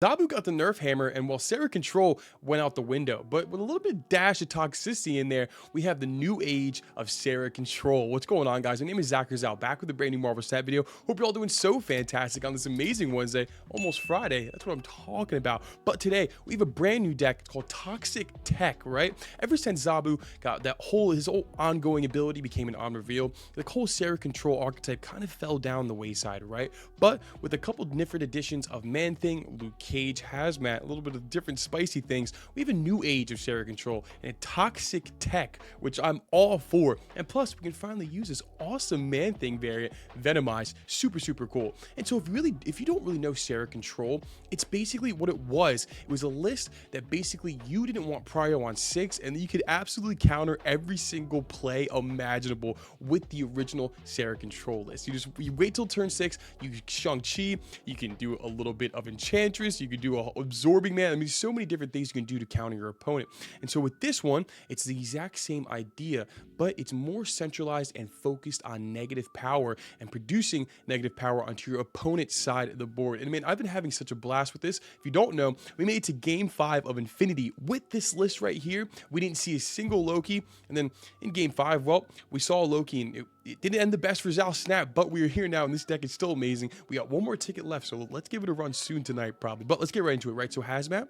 Dabu got the nerf hammer, and while Sarah Control went out the window, but with a little bit of dash of toxicity in there, we have the new age of Sarah Control. What's going on, guys? My name is Zach Rizal, back with a brand new Marvel Snap video. Hope you're all doing so fantastic on this amazing Wednesday, almost Friday. That's what I'm talking about. But today, we have a brand new deck. It's called Toxic Tech, right? Ever since Zabu got his whole ongoing ability became an on reveal, the whole Sarah Control archetype kind of fell down the wayside, right? But with a couple different additions of Man-Thing, Luke Cage, Hazmat, a little bit of different spicy things, we have a new age of Sarah Control and a Toxic Tech, which I'm all for. And plus, we can finally use this awesome Man-Thing variant, Venomized. Super cool. And so if you don't really know Sarah Control, it's basically what it was. It was a list that basically you didn't want Prio on 6, and you could absolutely counter every single play imaginable with the original Sarah Control list. You wait till turn 6, you Shang-Chi, you can do a little bit of Enchantress, you can do a Absorbing Man. I mean, so many different things you can do to counter your opponent. And so with this one, it's the exact same idea, but it's more centralized and focused on negative power and producing negative power onto your opponent's side of the board. And man, I've been having such a blast with this. If you don't know, we made it to game 5 of Infinity with this list right here. We didn't see a single Loki, and then in game 5, well, we saw Loki, and it didn't end the best for Zal Snap, but we are here now, and this deck is still amazing. We got one more ticket left, so let's give it a run soon tonight, probably. But let's get right into it, right? So Hazmat,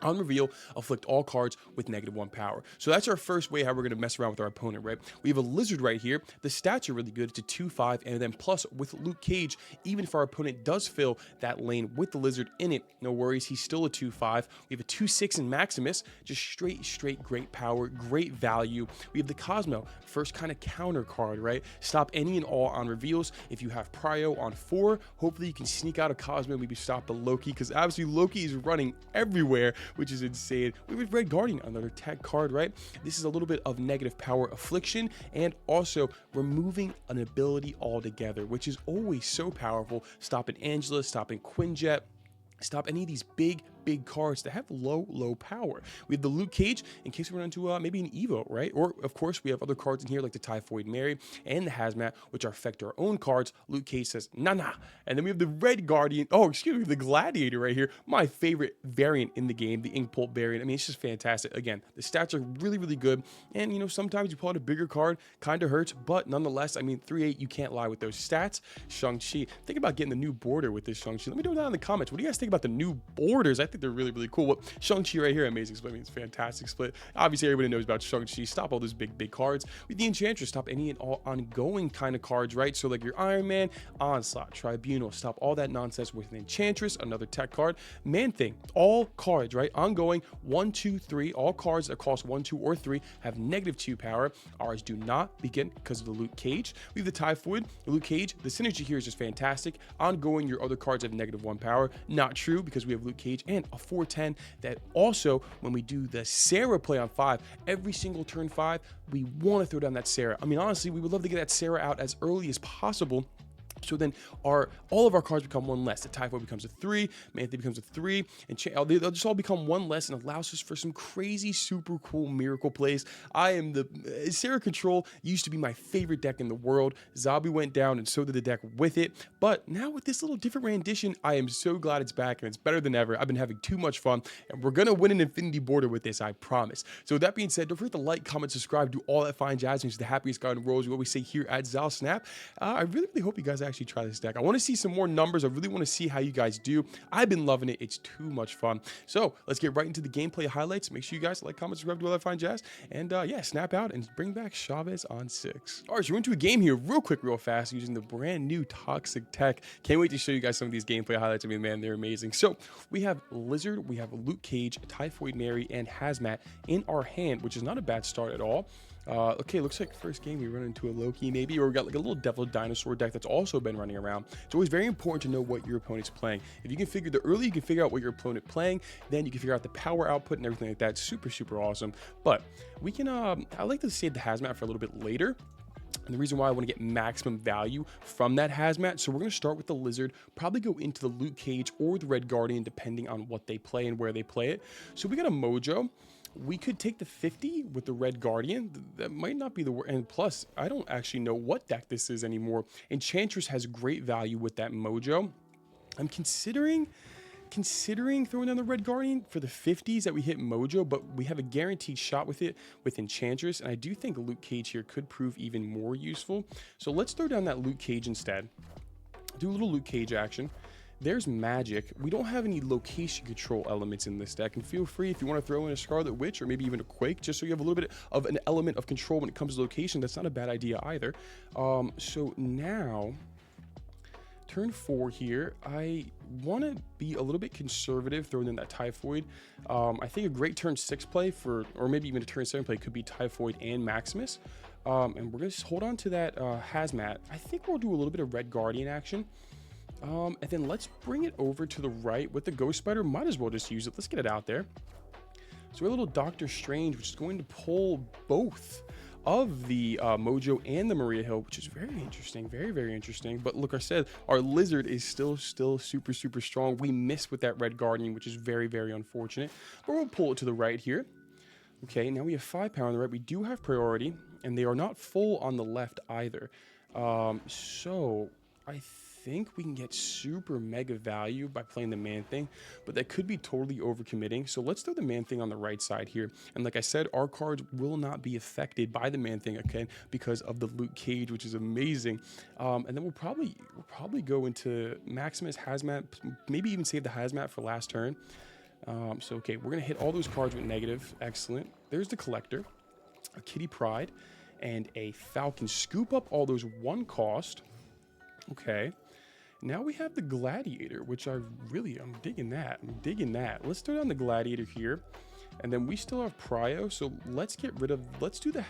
on reveal, afflict all cards with -1 power. So that's our first way how we're going to mess around with our opponent, right? We have a Lizard right here. The stats are really good. It's a 2/5, and then plus with Luke Cage, even if our opponent does fill that lane with the Lizard in it, no worries, he's still a 2/5. We have a 2/6 in Maximus, just straight great power, great value. We have the Cosmo, first kind of counter card, right? Stop any and all on reveals. If you have Prio on 4, hopefully you can sneak out a Cosmo, maybe stop the Loki, because obviously Loki is running everywhere, which is insane. We have Red Guardian, another tech card, right? This is a little bit of negative power affliction and also removing an ability altogether, which is always so powerful. Stopping Angela, stopping Quinjet, stop any of these big cards that have low power. We have the Luke Cage in case we run into maybe an Evo, right? Or of course we have other cards in here like the Typhoid Mary and the Hazmat, which are affect our own cards. Luke Cage says nah. And then we have the Red Guardian, the Gladiator right here, my favorite variant in the game, the Ink Pulp variant. I mean, it's just fantastic. Again, the stats are really good, and you know, sometimes you pull out a bigger card, kind of hurts, but nonetheless, I mean, 3/8, you can't lie with those stats. Shang-Chi, think about getting the new border with this Shang-Chi. Let me know down in the comments, what do you guys think about the new borders? I think they're really cool. Well, Shang-Chi right here, amazing split. I mean, it's fantastic split. Obviously, everybody knows about Shang-Chi. Stop all those big cards. With the Enchantress, stop any and all ongoing kind of cards, right? So like your Iron Man, Onslaught, Tribunal, stop all that nonsense with an Enchantress, another tech card. Man-Thing, all cards, right? Ongoing, 1, 2, 3. All cards that cost 1, 2, or 3 have -2 power. Ours do not begin because of the Luke Cage. We have the Typhoid, the Luke Cage. The synergy here is just fantastic. Ongoing, your other cards have -1 power. Not true because we have Luke Cage and a 4/10 that also, when we do the Sarah play on 5, every single turn 5, we want to throw down that Sarah. I mean, honestly, we would love to get that Sarah out as early as possible. So then all of our cards become 1 less. The Typhoid becomes a 3, Man-Thing becomes a 3, and they'll just all become 1 less, and allows us for some crazy, super cool miracle plays. Sarah Control used to be my favorite deck in the world. Zabu went down, and so did the deck with it. But now with this little different rendition, I am so glad it's back, and it's better than ever. I've been having too much fun, and we're gonna win an Infinity border with this, I promise. So with that being said, don't forget to like, comment, subscribe, do all that fine jazz. Makes the happiest guy in the world, as we always say here at Zal Snap. I really hope you guys actually try this deck. I want to see some more numbers. I really want to see how you guys do. I've been loving it. It's too much fun. So let's get right into the gameplay highlights. Make sure you guys like, comment, subscribe, do all that fine jazz, and yeah, snap out and bring back Chavez on 6. All right, so we're into a game here real quick, real fast, using the brand new Toxic Tech. Can't wait to show you guys some of these gameplay highlights. I mean, man, they're amazing. So we have Lizard, we have Luke Cage, Typhoid Mary, and Hazmat in our hand, which is not a bad start at all. Okay, looks like first game we run into a Loki maybe, or we got like a little Devil Dinosaur deck that's also been running around. It's always very important to know what your opponent's playing. If you can figure the early, you can figure out what your opponent playing, then you can figure out the power output and everything like that. Super awesome. But we can, I like to save the Hazmat for a little bit later. And the reason why I want to get maximum value from that Hazmat, so we're going to start with the Lizard, probably go into the Luke Cage or the Red Guardian, depending on what they play and where they play it. So we got a Mojo. We could take the 50 with the Red Guardian. That might not be the word. And plus, I don't actually know what deck this is anymore. Enchantress has great value with that Mojo. I'm considering considering throwing down the Red Guardian for the 50s that we hit Mojo, but we have a guaranteed shot with it with Enchantress, and I do think Luke Cage here could prove even more useful. So let's throw down that Luke Cage instead. Do a little Luke Cage action. There's magic. We don't have any location control elements in this deck, and feel free if you want to throw in a Scarlet Witch or maybe even a Quake, just so you have a little bit of an element of control when it comes to location. That's not a bad idea either. So now, turn 4 here, I want to be a little bit conservative throwing in that Typhoid. I think a great turn 6 play for, or maybe even a turn 7 play could be Typhoid and Maximus. And we're going to hold on to that Hazmat. I think we'll do a little bit of Red Guardian action. And then let's bring it over to the right with the Ghost Spider. Might as well just use it. Let's get it out there. So we have a little Doctor Strange, which is going to pull both of the Mojo and the Maria Hill, which is very interesting. Very, very interesting. But look, I said our Lizard is still super, super strong. We missed with that Red Guardian, which is very, very unfortunate. But we'll pull it to the right here. Okay, now we have 5 power on the right. We do have priority, and they are not full on the left either. So I think we can get super mega value by playing the Man Thing, but that could be totally overcommitting. So let's throw the Man Thing on the right side here. And like I said, our cards will not be affected by the Man Thing, okay, because of the Luke Cage, which is amazing. And then we'll probably go into Maximus, Hazmat, maybe even save the Hazmat for last turn. So okay, we're gonna hit all those cards with negative. Excellent. There's the Collector, a Kitty Pride, and a Falcon. Scoop up all those 1 cost. Okay, now we have the Gladiator, which I'm digging that. Let's throw down the Gladiator here, and then we still have Prio. So let's do the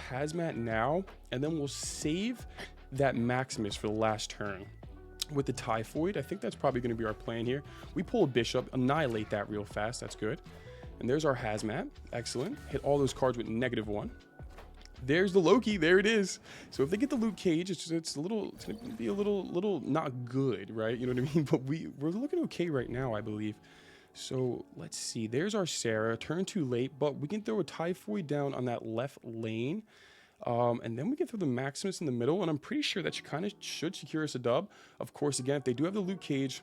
Hazmat now, and then we'll save that Maximus for the last turn with the Typhoid. I think that's probably going to be our plan here. We pull a Bishop, annihilate that real fast. That's good. And there's our Hazmat. Excellent. Hit all those cards with -1. There's the Loki. There it is. So if they get the Luke Cage, it's gonna be a little not good, right? You know what I mean? But we're looking okay right now, I believe. So let's see. There's our Sarah. Turn too late, but we can throw a Typhoid down on that left lane. And then we can throw the Maximus in the middle, and I'm pretty sure that should secure us a dub. Of course, again, if they do have the Luke Cage,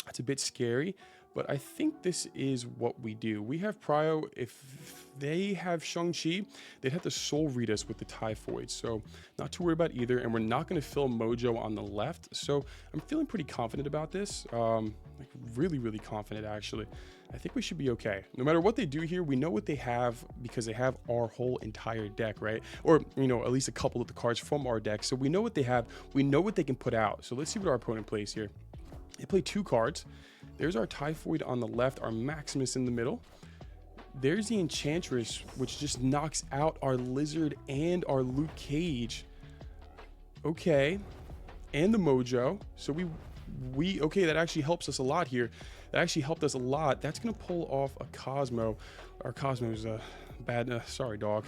that's a bit scary. But I think this is what we do. We have Prio. If they have Shang-Chi, they'd have to soul read us with the Typhoid. So not too worried about either. And we're not going to fill Mojo on the left. So I'm feeling pretty confident about this. Like really, really confident, actually. I think we should be okay. No matter what they do here, we know what they have because they have our whole entire deck, right? Or, you know, at least a couple of the cards from our deck. So we know what they have. We know what they can put out. So let's see what our opponent plays here. They play 2 cards. There's our Typhoid on the left, our Maximus in the middle. There's the Enchantress, which just knocks out our Lizard and our Luke Cage. Okay. And the Mojo. So okay, that actually helps us a lot here. That actually helped us a lot. That's going to pull off a Cosmo. Our Cosmo's bad. Sorry, dog.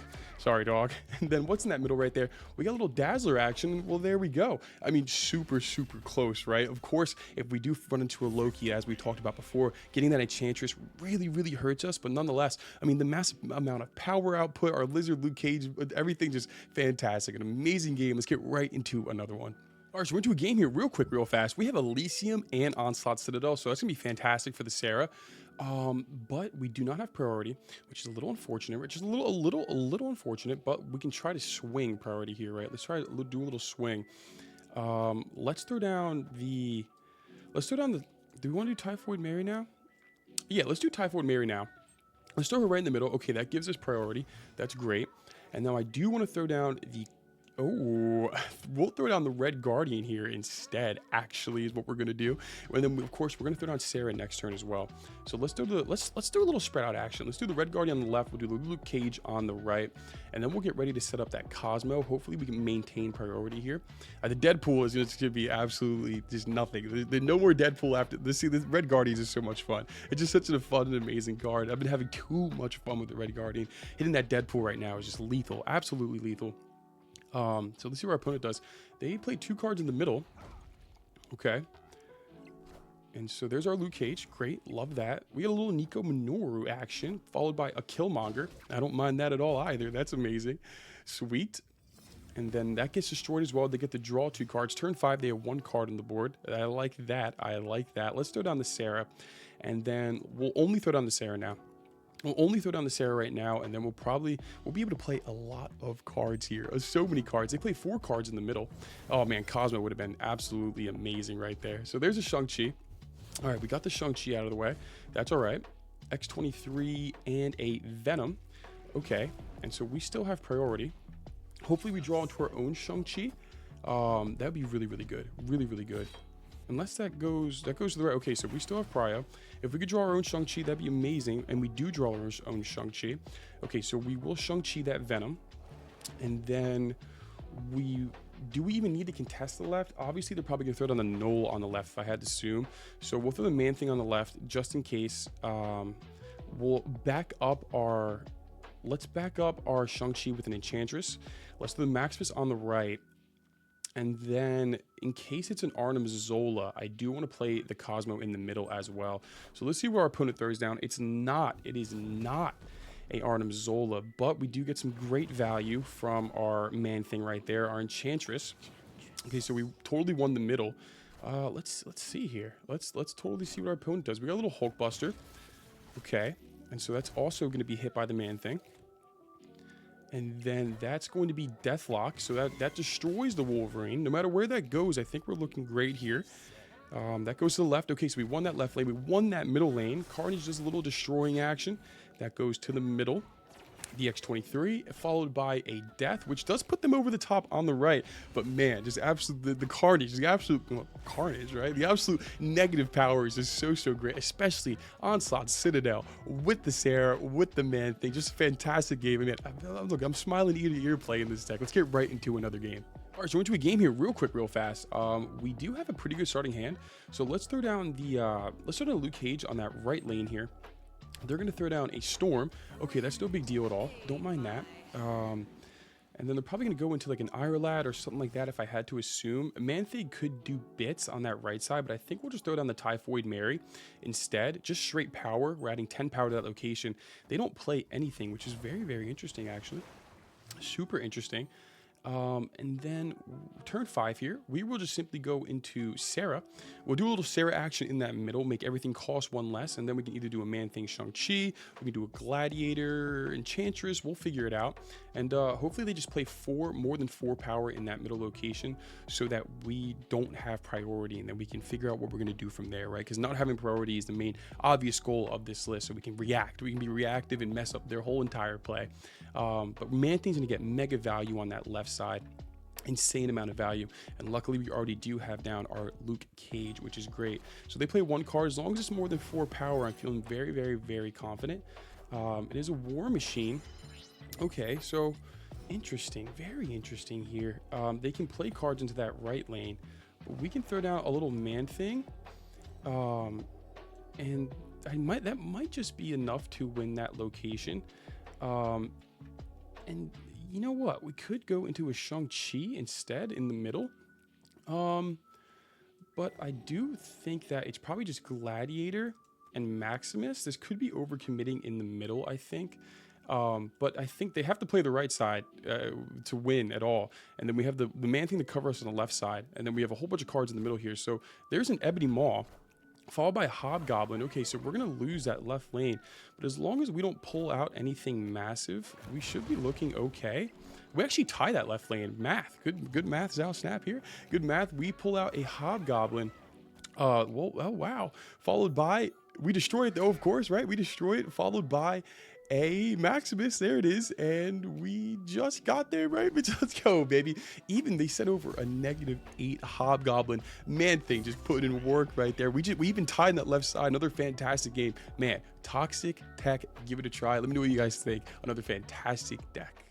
And then what's in that middle right there? We got a little Dazzler action. Well, there we go. I mean, super, super close, right? Of course, if we do run into a Loki, as we talked about before, getting that Enchantress really, really hurts us. But nonetheless, I mean, the massive amount of power output, our Lizard, Luke Cage, everything just fantastic. An amazing game. Let's get right into another one. All right, so we're into a game here real quick, real fast. We have Elysium and Onslaught Citadel, so that's going to be fantastic for the Sarah. But we do not have priority, which is a little unfortunate. Which is a little unfortunate, but we can try to swing priority here, right? Let's try to do a little swing. Let's throw down the... Do we want to do Typhoid Mary now? Yeah, let's do Typhoid Mary now. Let's throw her right in the middle. Okay, that gives us priority. That's great. And now I do want to throw down the... Oh, we'll throw down the Red Guardian here instead, actually, is what we're going to do. And then, of course, we're going to throw down Sarah next turn as well. So let's do a little spread out action. Let's do the Red Guardian on the left. We'll do the Luke Cage on the right. And then we'll get ready to set up that Cosmo. Hopefully, we can maintain priority here. The Deadpool is just going to be absolutely just nothing. There's no more Deadpool after this. See, the Red Guardian is so much fun. It's just such a fun and amazing card. I've been having too much fun with the Red Guardian. Hitting that Deadpool right now is just lethal. Absolutely lethal. So let's see what our opponent does. They play 2 cards in the middle. Okay. And so there's our Luke Cage. Great. Love that. We got a little Nico Minoru action, followed by a Killmonger. I don't mind that at all either. That's amazing. Sweet. And then that gets destroyed as well. They get to draw 2 cards. Turn 5, they have 1 card on the board. I like that. I like that. Let's throw down the Sarah. And then we'll only throw down the Sarah now. We'll only throw down the Sarah right now. And then we'll be able to play a lot of cards here. So many cards. They play 4 cards in the middle. Oh, man. Cosmo would have been absolutely amazing right there. So there's a Shang-Chi. All right. We got the Shang-Chi out of the way. That's all right. X-23 and a Venom. Okay. And so we still have priority. Hopefully we draw into our own Shang-Chi. That'd be really, really good. Really, really good. Unless that goes to the right. Okay, so we still have Prio. If we could draw our own Shang-Chi, that'd be amazing. And we do draw our own Shang-Chi. Okay, so we will Shang-Chi that Venom. And then do we even need to contest the left? Obviously, they're probably going to throw it on the null on the left, if I had to assume. So we'll throw the Man-Thing on the left, just in case. We'll back up our... Let's back up our Shang-Chi with an Enchantress. Let's do the Maximus on the right. And then, in case it's an Arnim Zola, I do want to play the Cosmo in the middle as well. So let's see where our opponent throws down. It is not a Arnim Zola, but we do get some great value from our Man-Thing right there, our Enchantress. Okay, so we totally won the middle. Let's see here. Let's totally see what our opponent does. We got a little Hulkbuster. Okay. And so that's also going to be hit by the Man-Thing. And then that's going to be Deathlock. So that destroys the Wolverine. No matter where that goes, I think we're looking great here. That goes to the left. Okay, so we won that left lane. We won that middle lane. Carnage does a little destroying action. That goes to the middle. The X-23, followed by a Death, which does put them over the top on the right. But man, just absolute the Carnage, the absolute Carnage, right? The absolute negative powers is so great, especially Onslaught Citadel with the Sarah, with the Man-Thing. Just a fantastic game. I mean, look, I'm smiling ear to ear playing this deck. Let's get right into another game. All right, so into a game here real quick, real fast. We do have a pretty good starting hand. So let's throw down Luke Cage on that right lane here. They're going to throw down a Storm. Okay, that's no big deal at all. Don't mind that. And then they're probably going to go into like an Irohlad or something like that if I had to assume. Man-Thing could do bits on that right side, but I think we'll just throw down the Typhoid Mary instead. Just straight power. We're adding 10 power to that location. They don't play anything, which is very, very interesting, actually. Super interesting. And then turn 5 here, we will just simply go into Sarah. We'll do a little Sarah action in that middle, make everything cost 1 less, and then we can either do a Man-Thing Shang-Chi, we can do a Gladiator Enchantress, we'll figure it out. And hopefully they just play more than 4 power in that middle location so that we don't have priority, and then we can figure out what we're going to do from there, right? Because not having priority is the main obvious goal of this list, so we can react. We can be reactive and mess up their whole entire play. But Man-Thing's going to get mega value on that left side. Insane amount of value, and luckily we already do have down our Luke Cage, which is great. So they play 1 card. As long as it's more than 4 power, I'm feeling very, very, very confident. It is a War Machine. Okay, so interesting, very interesting here. They can play cards into that right lane, but we can throw down a little Man-Thing, and that might just be enough to win that location. And you know what? We could go into a Shang-Chi instead in the middle. But I do think that it's probably just Gladiator and Maximus. This could be overcommitting in the middle, I think. But I think they have to play the right side to win at all. And then we have the Man-Thing to cover us on the left side. And then we have a whole bunch of cards in the middle here. So there's an Ebony Maw, followed by a Hobgoblin. Okay, so we're going to lose that left lane. But as long as we don't pull out anything massive, we should be looking okay. We actually tie that left lane. Math. Good math, Zal Snap here. Good math. We pull out a Hobgoblin. Oh, wow. Followed by... We destroy it, though, of course, right? We destroy it, followed by a Maximus. There it is. And we just got there, right? But let's go, baby. Even they sent over a -8 Hobgoblin. Man-Thing just put in work right there. We even tied in that left side. Another fantastic game. Man, Toxic Tech, give it a try. Let me know what you guys think. Another fantastic deck.